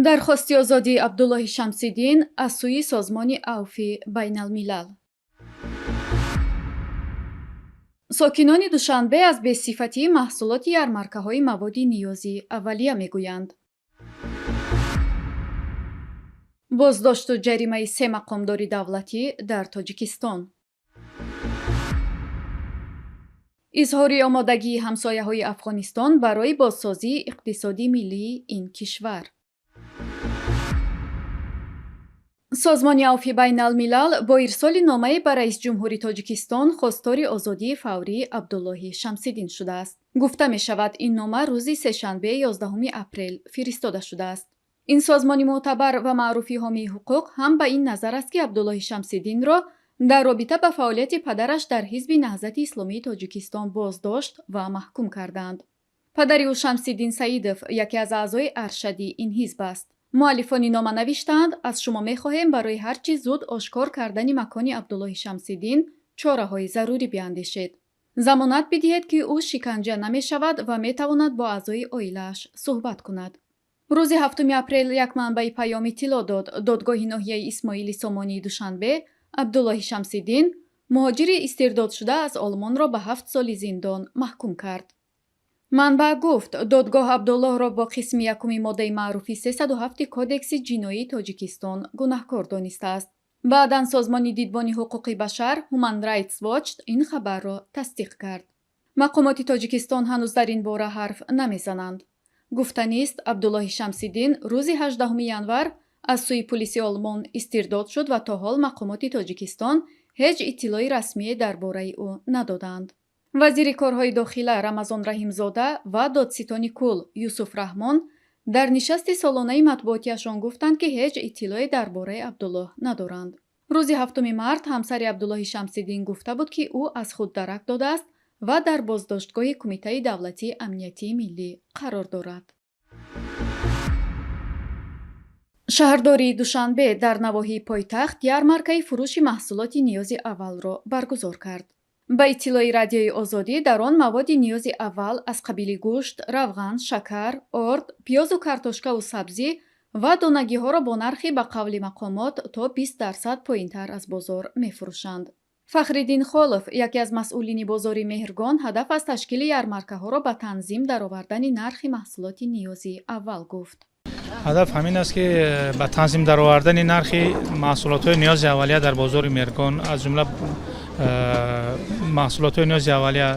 дархости озодии Абдуллоҳи Шамсиддин аз сӯи созмони Авфи Байналмилал. сокинони Душанбе аз бесифатии маҳсулоти ярмаркаҳои маводи ниёзи аввалия мегӯянд. боздошту ҷаримаи 3 мақомдори давлатӣ дар Тоҷикистон. изҳори омодагии ҳамсояҳои Афғонистон барои бозсозии иқтисоди миллии ин кишвар. созмони Авфи Байналмилал бо ирсоли номае ба раисҷумҳури Тоҷикистон хостори озодии фаврии Абдуллоҳи Шамсиддин шудааст. гуфта мешавад, ин нома рӯзи сешанбе 11 апрел фиристода шудааст. ин созмони мӯътабар ва маъруфи ҳомии ҳуқуқ ҳам ба ин назар аст, ки Абдуллоҳи Шамсиддинро дар робита ба фаъолияти падараш дар ҳизби Наҳзати Исломии Тоҷикистон боздошт ва маҳкум карданд. падари ӯ Шамсиддин Саидов яке аз аъзои аршади ин ҳизб аст. муаллифони нома навиштаанд: аз шумо мехоҳем барои ҳар чӣ зуд ошкор кардани макони Абдуллоҳи Шамсиддин чораҳои зарурӣ биандешед. замонат бидиҳед, ки ӯ шиканҷа намешавад ва метавонад бо аъзои оилааш суҳбат кунад. рӯзи 7 апрел як манбаи паём иттилоъ дод, додгоҳи ноҳияи Исмоили Сомонии Душанбе Абдуллоҳи Шамсиддин, муҳоҷири истирдодшуда аз Олмонро ба 7 соли зиндон маҳкум кард. манбаъ гуфт, додгоҳ Абдуллоҳро бо қисми якуми моддаи маъруфи 307 Кодекси ҷиноии Тоҷикистон гунаҳкор донистааст. баъдан созмони дидбони ҳуқуқи башар Human Rights Watch ин хабарро тасдиқ кард. мақомоти Тоҷикистон ҳанӯз дар ин бора ҳарф намезананд. гуфтанист, Абдуллоҳи Шамсиддин рӯзи 18 январ аз сӯи пулиси Олмон истирдод шуд ва то ҳол мақомоти Тоҷикистон ҳеҷ иттилои расмие дар бораи ӯ надоданд. вазири корҳои дохила Рамазон Раҳимзода ва додситони кул Юсуф Раҳмон дар нишасти солонаи матбуотиашон гуфтанд, ки ҳеҷ иттилое дар бораи Абдуллоҳ надоранд. рӯзи 7 март ҳамсари Абдуллоҳи Шамсиддин гуфта буд, ки ӯ аз худ дарак додааст ва дар боздоштгоҳи Кумитаи давлатии амниятии миллӣ қарор дорад. шаҳрдории Душанбе дар навоҳии пойтахт ярмаркаи фурӯши маҳсулоти ниёзи аввалро баргузор кард. ба иттилои радиои Озодӣ, дар он маводи ниёзи аввал аз қабили гӯшт, равған, шакар, орд, пиёзу картошкаву сабзӣ ва донагиҳоро бо нархи ба қавли мақомот то 20% поинтар аз бозор мефурӯшанд. Фахриддин Холов, яке аз масъулини бозори Меҳргон, ҳадаф аз ташкили ярмаркаҳоро ба танзим даровардани нархи маҳсулоти ниёзи аввал гуфт. ҳадаф ҳамин аст, ки ба танзим даровардани нархи маҳсулотҳои ниёзи аввалия дар бозори Меҳргон, аз ҷумла маҳсулотҳои ниёзи аввалия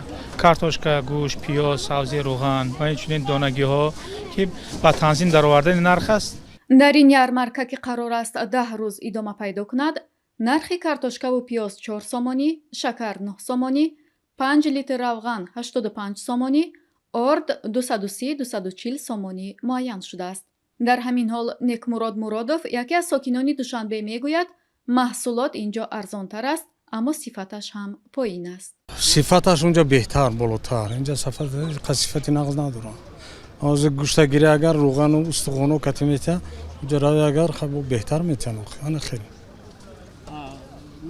картошка, гӯшт, пиёз, сабзи, рӯған ва инчунин донагиҳо, ки ба танзим даровардани нарх аст. дар ин ярмарка, ки қарор аст 10 рӯз идома пайдо кунад, нархи картошкаву пиёз 4 сомонӣ, шакар 9 сомонӣ, 5 литр равған 85 сомонӣ, орд 230-240 сомонӣ муайян шудааст. дар ҳамин ҳол Некмурод Муродов, яке аз сокинони Душанбе, мегӯяд, маҳсулот инҷо арзонтар аст, аммо сифаташ ҳам поин аст. сифаташ унҷа беҳтар, болотар. инҷа сифати нағз надорам. ҳозир гӯшта гирӣ агар рӯғану устухону кати мета, унҷа рави агар беҳтар метавон. ана хеле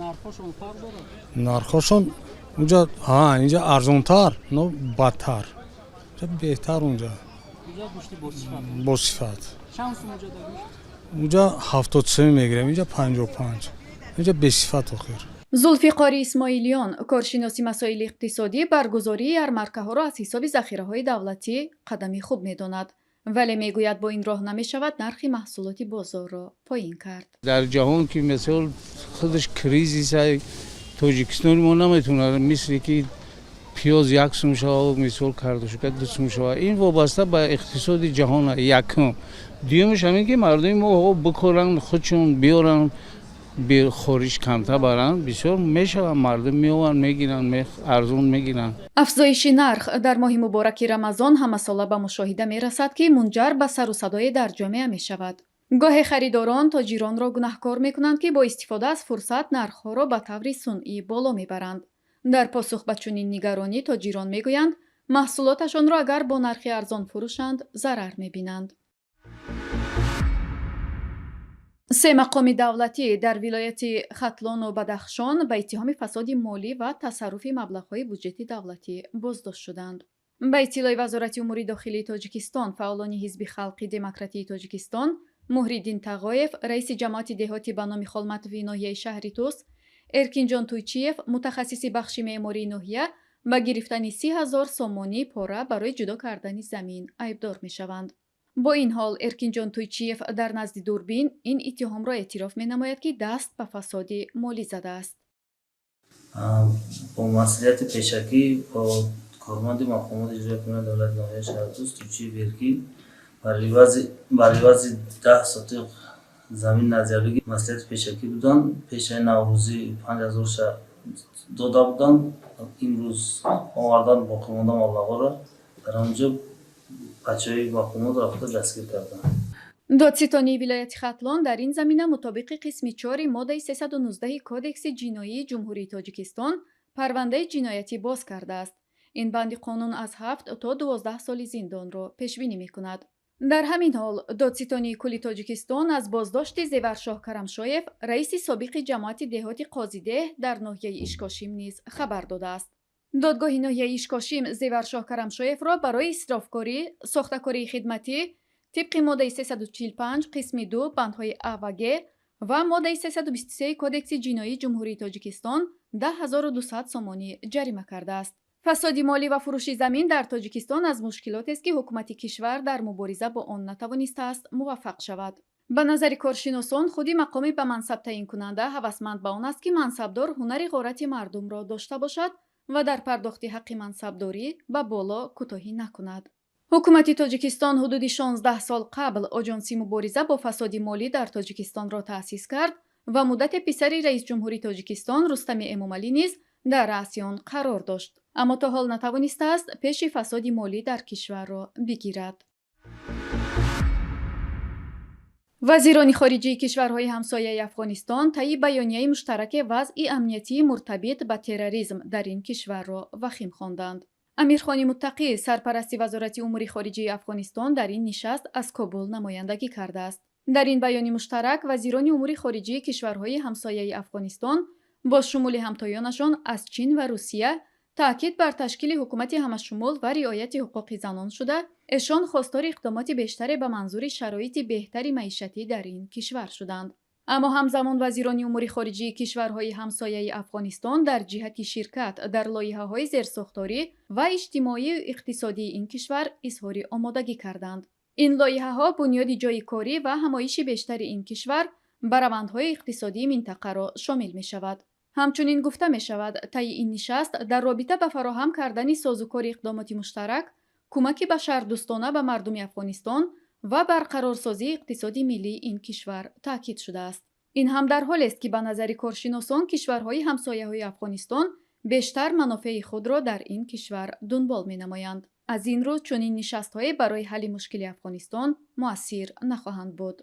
нархошон фарқ дорад. нархошон унҷа инҷа арзонтар, но бадтар. унҷа беҳтар, унҷа бо сифат. унҷа 73 мегирем, инҷа 55. инҷа бесифат охир. зулфиқори Исмоилиён, коршиноси масоили иқтисодӣ, баргузории ярмаркаҳоро аз ҳисоби захираҳои давлатӣ қадами хуб медонад, вале мегӯяд, бо ин роҳ намешавад нархи маҳсулоти бозорро поин кард. дар ҷаҳон ки мисол худаш кризисай Тоҷикистони мо наметавонад мисли ки пиёз 1 сум шавад, мисол картошка 2 сум шавад. ин вобаста ба иқтисоди ҷаҳон якум. дуюмаш ҳамин ки мардуми мо бикоранд, худшон биёранд, хориҷ камтар баранд, бисёр мешавад, мардум меованд, мегиранд, арзон мегиранд. афзоиши нарх дар моҳи мубораки Рамазон ҳамасола ба мушоҳида мерасад, ки мунҷар ба сару садое дар ҷомеа мешавад. гоҳе харидорон тоҷиронро гунаҳкор мекунанд, ки бо истифода аз фурсат нархҳоро ба таври сунъӣ боло мебаранд. дар посух ба чунин нигаронӣ тоҷирон мегӯянд, маҳсулоташонро агар бо нархи арзон фурӯшанд, зарар мебинанд. 3 мақоми давлатӣ дар вилояти Хатлону Бадахшон ба иттиҳоми фасоди молӣ ва тасарруфи маблағҳои буҷети давлатӣ боздошт шуданд. ба иттилои Вазорати умури дохилии Тоҷикистон, фаъолони Ҳизби Халқи Демократии Тоҷикистон муҳриддин тағоев, раиси ҷамоати деҳотӣ ба номи холматови ноҳияи шаҳри Тус, Эркинҷон Туйчиев, мутахассиси бахши меъмории ноҳия, ба гирифтани 30,000 сомонии пора барои ҷудо кардани замин айбдор мешаванд. бо ин ҳол Эркинҷон Туйчиев дар назди дурбин ин иттиҳомро эътироф менамояд, ки даст ба фасоди молӣ задааст. бо масъулияти пешакӣ бо корманди мақомоти иҷрои кунандаи давлати ноҳияи шаҳри Туз Туйчиев Эркин бар ивази 10 сотиқ замин назиявлиги масъулияти пешакӣ буданд. Пешаи Наврӯзӣ 5,000 ша дода буданд. Имрӯз овардан боқимонда маблағҳоро дар онҷо бачаҳои мақомот рафта дастгир карданд. додситонии вилояти Хатлон дар ин замина мутобиқи қисми 4 моддаи 319 Кодекси ҷиноии Ҷумҳурии Тоҷикистон парвандаи ҷиноятӣ боз кардааст. ин банди қонун аз 7 то 12 соли зиндонро пешбинӣ мекунад. дар ҳамин ҳол додситонии кулли Тоҷикистон аз боздошти Зеваршоҳ Карамшоев, раиси собиқи ҷамоати деҳоти Қозидеҳ дар ноҳияи Ишкошим низ хабар додааст. додгоҳи ноҳияи Ишкошим Зеваршоҳ Карамшоевро барои исрофкорӣ, сохтакории хидматӣ тибқи моддаи 345 қисми 2 бандҳои А ва Г ва моддаи 323 Кодекси ҷиноии Ҷумҳурии Тоҷикистон 10,200 сомонӣ ҷарима кардааст. фасоди молӣ ва фурӯши замин дар Тоҷикистон аз мушкилотест, ки ҳукумати кишвар дар мубориза бо он натавонистааст муваффақ шавад. ба назари коршиносон, худи мақоми ба мансаб таъинкунанда ҳавасманд ба он аст, ки мансабдор ҳунари ғорати мардумро дошта бошад ва дар пардохти ҳаққи мансабдорӣ ба боло кӯтоҳӣ накунад. ҳукумати Тоҷикистон ҳудуди 16 сол қабл оҷонси мубориза бо фасоди молӣ дар Тоҷикистонро таъсис кард ва муддате писари раисҷумҳурии Тоҷикистон Рустами Эмомалӣ низ дар раъси он қарор дошт. аммо то ҳол натавонистааст пеши фасоди молӣ дар кишварро бигирад. вазирони хориҷии кишварҳои ҳамсояи Афғонистон таи баёнияи муштараки вазъи амниятии муртабит ба терроризм дар ин кишварро вахим хонданд. амирхони Муттақӣ, сарпарасти вазорати умури хориҷии Афғонистон, дар ин нишаст аз Кобул намояндагӣ кардааст. дар ин баёни муштарак вазирони умури хориҷии кишварҳои ҳамсояи Афғонистон бо шумули ҳамтоёнашон аз Чин ва Русия таъкид бар ташкили ҳукумати ҳамашумул ва риояти ҳуқуқи занон шуда, эшон хостори иқдомоти бештаре ба манзури шароити беҳтари маишатӣ дар ин кишвар шуданд. аммо ҳамзамон вазирони умури хориҷии кишварҳои ҳамсояи Афғонистон дар ҷиҳати ширкат дар лоиҳаҳои зерсохторӣ ва иҷтимоию иқтисодии ин кишвар изҳори омодагӣ карданд. ин лоиҳаҳо бунёди ҷойи корӣ ва ҳамоиши бештари ин кишвар ба равандҳои иқтисодии минтақаро шомил мешавад. ҳамчунин гуфта мешавад, таи ин нишаст дар робита ба фароҳам кардани созукори иқдомоти муштарак, кӯмаки башардӯстона ба мардуми Афғонистон ва барқарорсозии иқтисоди миллии ин кишвар таъкид шудааст. ин ҳам дар ҳолест, ки ба назари коршиносон кишварҳои ҳамсояҳои Афғонистон бештар манофеи худро дар ин кишвар дунбол менамоянд. аз ин рӯ чунин нишастҳое барои ҳалли мушкили Афғонистон муассир нахоҳанд буд.